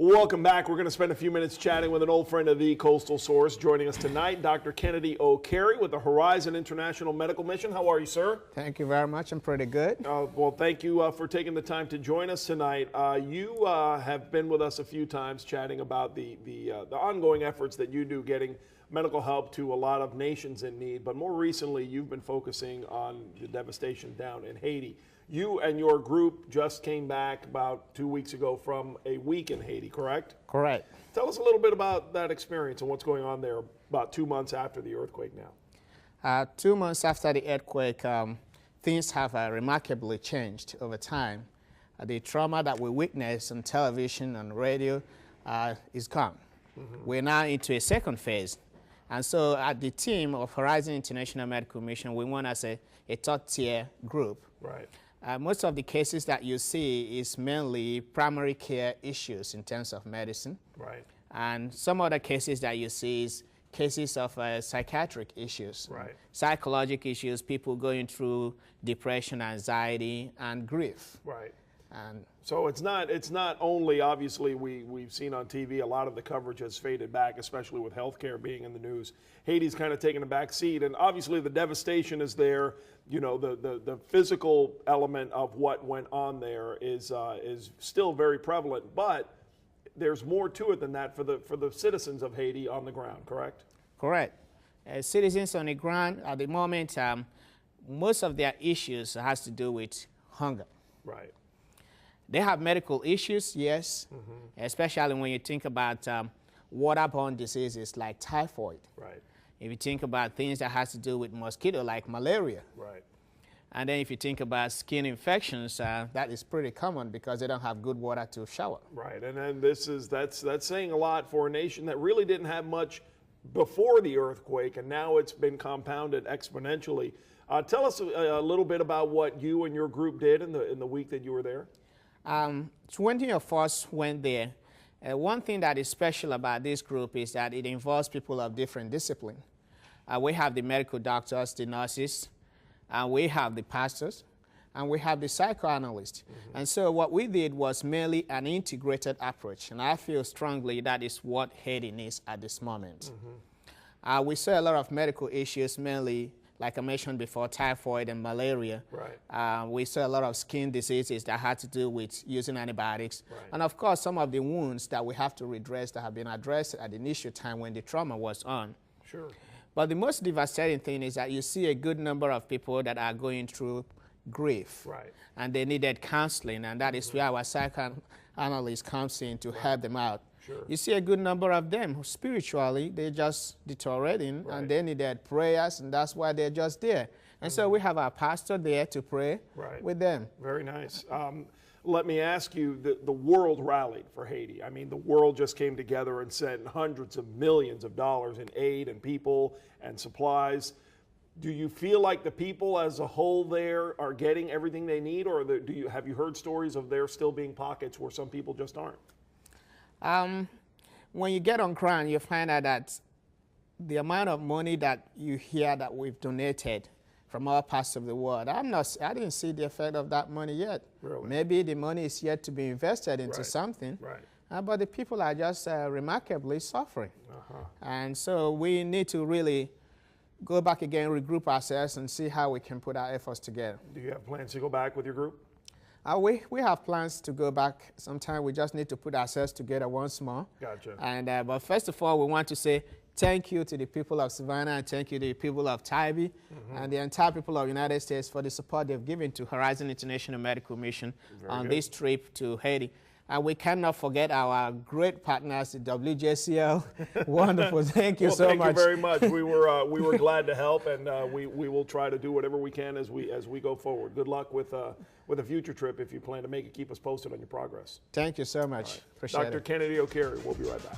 Welcome back. We're going to spend a few minutes chatting with an old friend of the Coastal Source. Joining us tonight, Dr. Kennedy Okere with the Horizon International Medical Mission. How are you, sir? Thank you very much. I'm pretty good. Well, thank you for taking the time to join us tonight. You have been with us a few times chatting about the ongoing efforts that you do getting medical help to a lot of nations in need, but more recently you've been focusing on the devastation down in Haiti. You and your group just came back about 2 weeks ago from a week in Haiti, correct? Correct. Tell us a little bit about that experience and what's going on there about 2 months after the earthquake now. 2 months after the earthquake, things have remarkably changed over time. The trauma that we witnessed on television and radio is gone. We're now into a second phase. And so at the team of Horizon International Medical Mission, we want as a third-tier group. Right. Most of the cases that you see is mainly primary care issues in terms of medicine. Right. And some other cases that you see is cases of psychiatric issues. Right. Psychological issues, people going through depression, anxiety, and grief. Right. And so it's not only, obviously, we've seen on TV a lot of the coverage has faded back, especially with healthcare being in the news. Haiti's kind of taken a back seat, and obviously the devastation is there. You know, the physical element of what went on there is still very prevalent, but there's more to it than that for the citizens of Haiti on the ground, correct? Correct. Citizens on the ground at the moment, most of their issues has to do with hunger. Right. They have medical issues, yes, especially when you think about waterborne diseases like typhoid. Right. If you think about things that has to do with mosquito like malaria. Right. And then if you think about skin infections, that is pretty common because they don't have good water to shower. Right, and then that's saying a lot for a nation that really didn't have much before the earthquake, and now it's been compounded exponentially. Tell us a little bit about what you and your group did in the week that you were there. 20 of us went there. One thing that is special about this group is that it involves people of different disciplines. We have the medical doctors, the nurses, and we have the pastors, and we have the psychoanalysts. And so what we did was merely an integrated approach, and I feel strongly that is what Haiti needs at this moment. We saw a lot of medical issues, mainly, like I mentioned before, typhoid and malaria. Right. We saw a lot of skin diseases that had to do with using antibiotics. Right. And of course, some of the wounds that we have to redress that have been addressed at the initial time when the trauma was on. Sure. But the most devastating thing is that you see a good number of people that are going through grief. Right. And they needed counseling, and that is where our psychoanalyst comes in to help them out. Sure. You see a good number of them who spiritually, they're just deteriorating, and they needed prayers, and that's why they're just there. And so we have our pastor there to pray with them. Very nice. Let me ask you, the world rallied for Haiti. I mean, the world just came together and sent hundreds of millions of dollars in aid and people and supplies. Do you feel like the people as a whole there are getting everything they need, or have you heard stories of there still being pockets where some people just aren't? When you get on ground, you find out that the amount of money that you hear that we've donated from all parts of the world, I didn't see the effect of that money yet. Really? Maybe the money is yet to be invested into something. Right. But the people are just remarkably suffering. And so we need to really go back again, regroup ourselves, and see how we can put our efforts together. Do you have plans to go back with your group? We have plans to go back sometime. We just need to put ourselves together once more. Gotcha. And but first of all, we want to say thank you to the people of Savannah, and thank you to the people of Tybee, and the entire people of the United States for the support they've given to Horizon International Medical Mission on this trip to Haiti. And we cannot forget our great partners, the WJCL. Wonderful. Thank you so much. Thank you very much. We were glad to help, and we will try to do whatever we can as we go forward. Good luck with a future trip if you plan to make it. Keep us posted on your progress. Thank you so much. Appreciate it. Dr. Kennedy Okere, we'll be right back.